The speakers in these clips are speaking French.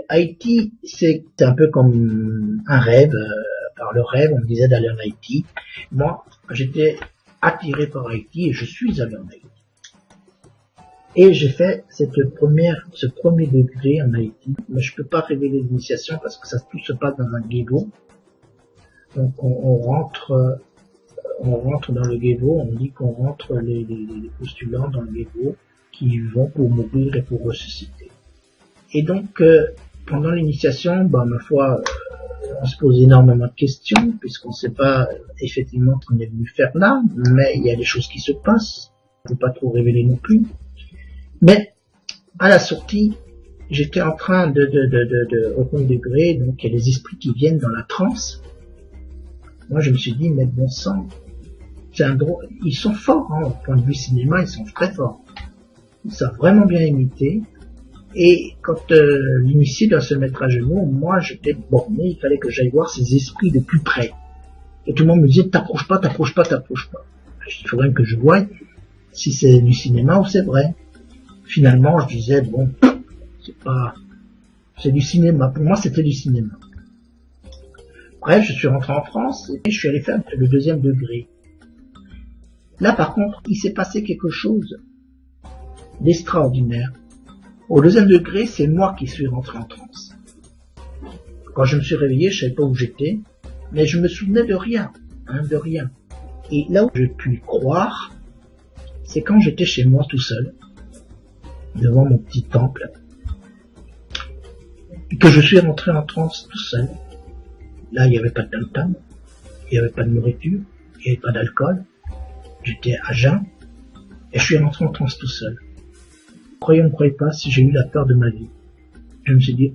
Haïti, c'est un peu comme un rêve. Par le rêve, on me disait d'aller en Haïti. Moi, j'étais attiré par Haïti et je suis allé en Haïti. Et j'ai fait ce premier degré en Haïti. Mais je peux pas révéler l'initiation parce que tout se passe dans un ghetto. Donc on rentre dans le ghetto, on dit qu'on rentre les postulants dans le ghetto qui vont pour mourir et pour ressusciter. Et donc, pendant l'initiation, ma foi, on se pose énormément de questions, puisqu'on ne sait pas effectivement ce qu'on est venu faire là, mais il y a des choses qui se passent, je ne peux pas trop révéler non plus. Mais, à la sortie, j'étais en train au premier degré, donc il y a des esprits qui viennent dans la transe. Moi, je me suis dit, mais bon sang, ils sont forts, hein, au point de vue cinéma, ils sont très forts. Ils savent vraiment bien imiter. Et quand l'initié doit se mettre à genoux, moi j'étais borné, il fallait que j'aille voir ces esprits de plus près. Et tout le monde me disait, t'approches pas. Il faudrait que je voie si c'est du cinéma ou c'est vrai. Finalement, je disais, bon, c'est du cinéma. Pour moi, c'était du cinéma. Bref, je suis rentré en France et je suis allé faire le deuxième degré. Là, par contre, il s'est passé quelque chose d'extraordinaire. Au deuxième degré, c'est moi qui suis rentré en transe. Quand je me suis réveillé, je savais pas où j'étais, mais je me souvenais de rien, de rien. Et là où j'ai pu croire, c'est quand j'étais chez moi tout seul, devant mon petit temple, et que je suis rentré en transe tout seul. Là, il n'y avait pas de tam-tam, il n'y avait pas de nourriture, il n'y avait pas d'alcool, j'étais à jeun, et je suis rentré en transe tout seul. Croyez ou ne croyez pas, si j'ai eu la peur de ma vie. Je me suis dit,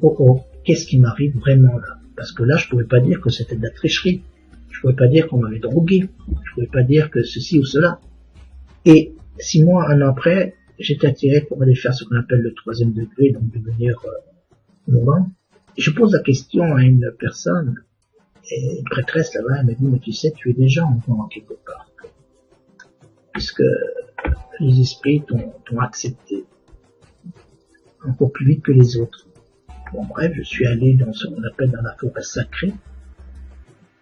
qu'est-ce qui m'arrive vraiment là? Parce que là, je pouvais pas dire que c'était de la tricherie. Je pouvais pas dire qu'on m'avait drogué. Je pouvais pas dire que ceci ou cela. Et 6 mois, 1 an après, j'étais attiré pour aller faire ce qu'on appelle le troisième degré, donc devenir mourant. Et je pose la question à une personne, et une prêtresse là-bas, elle m'a dit, mais tu sais, tu es déjà en mourant quelque part. Puisque les esprits t'ont accepté. Encore plus vite que les autres. Bon, bref, je suis allé dans ce qu'on appelle dans la forêt sacrée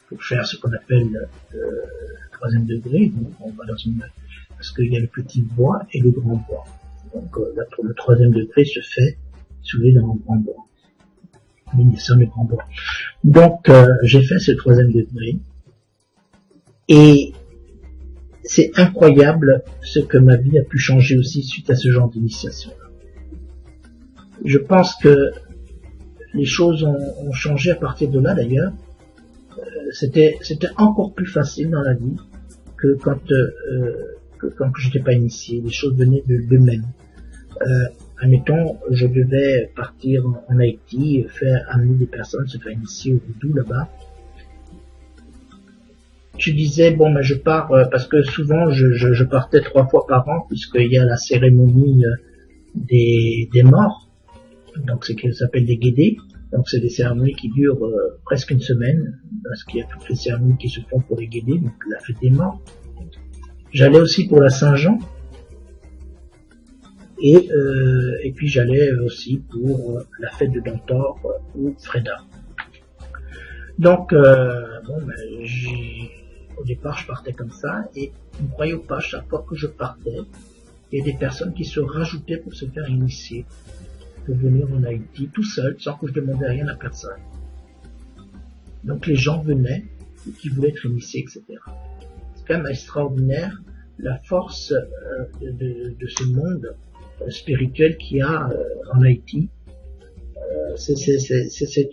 pour faire ce qu'on appelle le troisième degré. Donc, on va parce qu'il y a le petit bois et le grand bois. Donc, là, pour le troisième degré se fait soulever dans le grand bois. L'initiation du grand bois. Donc, j'ai fait ce troisième degré et c'est incroyable ce que ma vie a pu changer aussi suite à ce genre d'initiation. Je pense que les choses ont changé à partir de là d'ailleurs. C'était encore plus facile dans la vie que quand j'étais pas initié. Les choses venaient d'eux-mêmes. Admettons, je devais partir en Haïti, amener des personnes se faire initier au voodoo là-bas. Je disais bon, je pars parce que souvent je partais 3 fois par an puisqu'il y a la cérémonie des morts. Donc c'est ce qui s'appelle des guédés. Donc c'est des cérémonies qui durent presque une semaine, parce qu'il y a toutes les cérémonies qui se font pour les guédés, donc la fête des morts. J'allais aussi pour la Saint-Jean, et puis j'allais aussi pour la fête de Dentor ou Freda. Donc au départ je partais comme ça, et ne croyez pas, chaque fois que je partais, il y a des personnes qui se rajoutaient pour se faire initier, pour venir en Haïti tout seul, sans que je demandais rien à personne. Donc les gens venaient, qui voulaient être initiés, etc. C'est quand même extraordinaire la force de ce monde spirituel qu'il y a en Haïti. C'est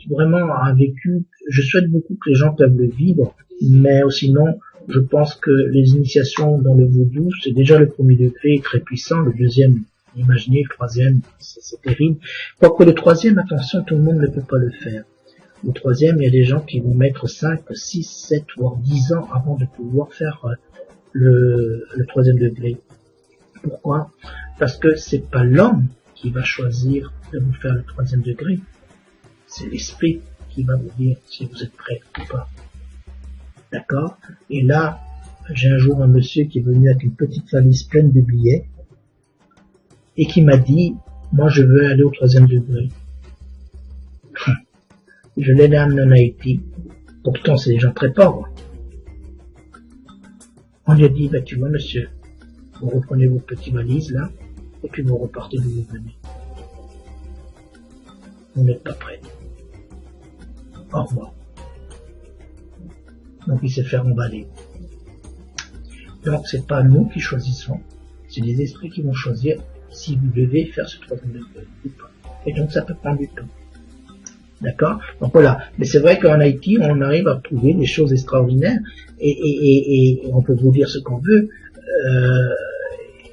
vraiment un vécu. Je souhaite beaucoup que les gens peuvent le vivre, mais sinon, je pense que les initiations dans le vaudou, c'est déjà le premier degré très puissant, le deuxième, imaginez, le troisième, c'est terrible. Quoique le troisième, attention, tout le monde ne peut pas le faire. Le troisième, il y a des gens qui vont mettre 5, 6, 7, voire 10 ans avant de pouvoir faire le troisième degré. Pourquoi? Parce que c'est pas l'homme qui va choisir de vous faire le troisième degré. C'est l'esprit qui va vous dire si vous êtes prêt ou pas. D'accord? Et là, j'ai un jour un monsieur qui est venu avec une petite valise pleine de billets et qui m'a dit, moi je veux aller au troisième degré. Je les amené en Haïti. Pourtant, c'est des gens très pauvres. On lui a dit, bah, tu vois, monsieur, vous reprenez vos petites valises, là, et puis vous repartez d'où vous venez. Vous n'êtes pas prêts. Au revoir. Donc, il s'est fait remballer. Donc, c'est pas nous qui choisissons, c'est les esprits qui vont choisir si vous devez faire ce troisième degré ou pas. Et donc, ça peut prendre du temps. D'accord? Donc voilà. Mais c'est vrai qu'en Haïti, on arrive à trouver des choses extraordinaires et on peut vous dire ce qu'on veut.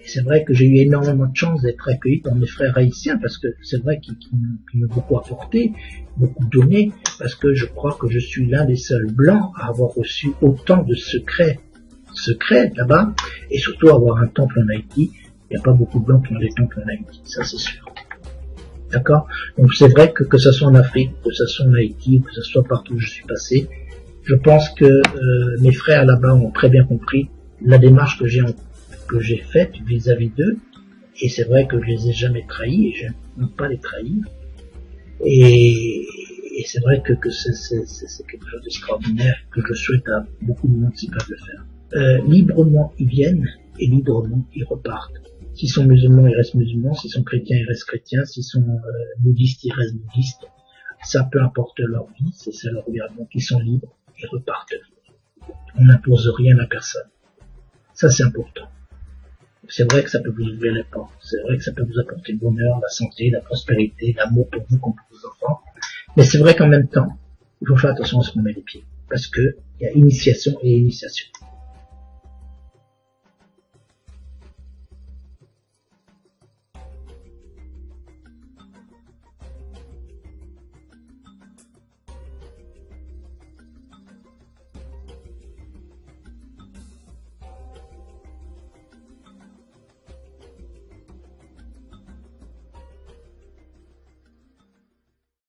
C'est vrai que j'ai eu énormément de chance d'être accueilli par mes frères haïtiens parce que c'est vrai qu'ils m'ont beaucoup apporté, beaucoup donné, parce que je crois que je suis l'un des seuls blancs à avoir reçu autant de secrets là-bas, et surtout avoir un temple en Haïti. Il n'y a pas beaucoup de blancs qui ont des temples en Haïti, ça c'est sûr. D'accord? Donc c'est vrai que ce soit en Afrique, que ce soit en Haïti, que ce soit partout où je suis passé, je pense que mes frères là-bas ont très bien compris la démarche que j'ai faite vis-à-vis d'eux, et c'est vrai que je les ai jamais trahis, et je ne peux pas les trahir. Et c'est vrai que c'est quelque chose d'extraordinaire que je souhaite à beaucoup de monde s'ils peuvent le faire. Librement ils viennent et librement ils repartent. S'ils sont musulmans, ils restent musulmans. S'ils sont chrétiens, ils restent chrétiens. S'ils sont bouddhistes, ils restent bouddhistes. Ça peu importe leur vie, c'est ça leur regarde. Donc ils sont libres et repartent. On n'impose rien à personne. Ça c'est important. C'est vrai que ça peut vous ouvrir les portes. C'est vrai que ça peut vous apporter le bonheur, la santé, la prospérité, l'amour pour vous comme pour vos enfants. Mais c'est vrai qu'en même temps, il faut faire attention à ce qu'on met les pieds. Parce que il y a initiation et initiation.